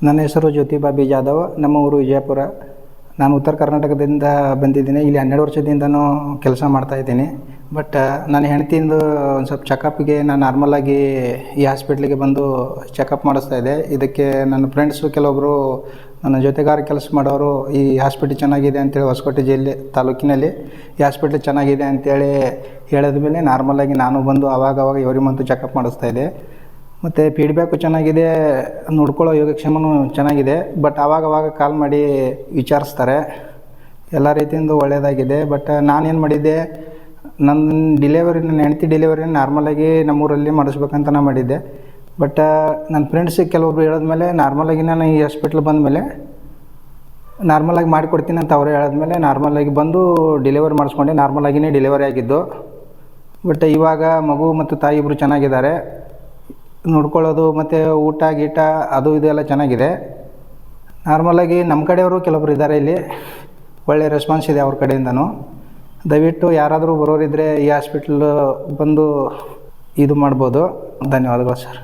ನನ್ನ ಹೆಸರು ಜ್ಯೋತಿಬಾ ಬಿ ಜಾಧವ್. ನಮ್ಮ ಊರು ವಿಜಯಪುರ. ನಾನು ಉತ್ತರ ಕರ್ನಾಟಕದಿಂದ ಬಂದಿದ್ದೀನಿ. ಇಲ್ಲಿ 12 ವರ್ಷದಿಂದನೂ ಕೆಲಸ ಮಾಡ್ತಾಯಿದ್ದೀನಿ. ಬಟ್ ನನ್ನ ಹೆಂಡ್ತಿಂದು ಒಂದು ಸ್ವಲ್ಪ ಚೆಕಪ್ಗೆ ನಾನು ನಾರ್ಮಲಾಗಿ ಈ ಹಾಸ್ಪಿಟ್ಲಿಗೆ ಬಂದು ಚೆಕಪ್ ಮಾಡಿಸ್ತಾಯಿದ್ದೆ. ಇದಕ್ಕೆ ನನ್ನ ಫ್ರೆಂಡ್ಸು ಕೆಲವೊಬ್ಬರು ನನ್ನ ಜೊತೆಗಾರ ಕೆಲಸ ಮಾಡೋರು ಈ ಹಾಸ್ಪಿಟ್ಲ್ ಚೆನ್ನಾಗಿದೆ ಅಂತೇಳಿ, ಹೊಸಕೋಟೆ ಜಿಲ್ಲೆ ತಾಲೂಕಿನಲ್ಲಿ ಈ ಹಾಸ್ಪಿಟ್ಲ್ ಚೆನ್ನಾಗಿದೆ ಅಂತೇಳಿ ಹೇಳಿದ ಮೇಲೆ ನಾರ್ಮಲಾಗಿ ನಾನು ಬಂದು ಆವಾಗವಾಗ ಎವ್ರಿ ಮಂತು ಚೆಕಪ್ ಮಾಡಿಸ್ತಾಯಿದ್ದೆ. ಮತ್ತು ಫೀಡ್ಬ್ಯಾಕು ಚೆನ್ನಾಗಿದೆ, ನೋಡ್ಕೊಳ್ಳೋ ಯೋಗಕ್ಷೇಮನೂ ಚೆನ್ನಾಗಿದೆ. ಬಟ್ ಆವಾಗವಾಗ ಕಾಲ್ ಮಾಡಿ ವಿಚಾರಿಸ್ತಾರೆ. ಎಲ್ಲ ರೀತಿಯಿಂದ ಒಳ್ಳೆಯದಾಗಿದೆ. ಬಟ್ ನಾನೇನು ಮಾಡಿದ್ದೆ, ನನ್ನ ಹೆಂಡ್ತಿ ಡೆಲಿವರಿನ ನಾರ್ಮಲಾಗಿ ನಮ್ಮೂರಲ್ಲಿ ಮಾಡಿಸ್ಬೇಕಂತ ನಾನು ಮಾಡಿದ್ದೆ. ಬಟ್ ನನ್ನ ಫ್ರೆಂಡ್ಸಿಗೆ ಕೆಲವೊಬ್ರು ಹೇಳಿದ್ಮೇಲೆ ನಾರ್ಮಲಾಗಿ ನಾನು ಈ ಹಾಸ್ಪಿಟ್ಲ್ ಬಂದಮೇಲೆ ನಾರ್ಮಲಾಗಿ ಮಾಡಿಕೊಡ್ತೀನಿ ಅಂತ ಅವರೇ ಹೇಳಿದ್ಮೇಲೆ ನಾರ್ಮಲಾಗಿ ಬಂದು ಡೆಲಿವರಿ ಮಾಡಿಸ್ಕೊಂಡೆ. ನಾರ್ಮಲಾಗಿಯೇ ಡೆಲಿವರಿ ಆಗಿದ್ದು. ಬಟ್ ಇವಾಗ ಮಗು ಮತ್ತು ತಾಯಿ ಇಬ್ಬರು ಚೆನ್ನಾಗಿದ್ದಾರೆ. ನೋಡ್ಕೊಳ್ಳೋದು ಮತ್ತು ಊಟ ಗೀಟ ಅದು ಇದು ಎಲ್ಲ ಚೆನ್ನಾಗಿದೆ. ನಾರ್ಮಲಾಗಿ ನಮ್ಮ ಕಡೆಯವರು ಕೆಲವೊಬ್ರು ಇದ್ದಾರೆ ಇಲ್ಲಿ, ಒಳ್ಳೆಯ ರೆಸ್ಪಾನ್ಸ್ ಇದೆ ಅವ್ರ ಕಡೆಯಿಂದನೂ. ದಯವಿಟ್ಟು ಯಾರಾದರೂ ಬರೋರಿದ್ದರೆ ಈ ಹಾಸ್ಪಿಟ್ಲ್ ಬಂದು ಇದು ಮಾಡ್ಬೋದು. ಧನ್ಯವಾದಗಳು ಸರ್.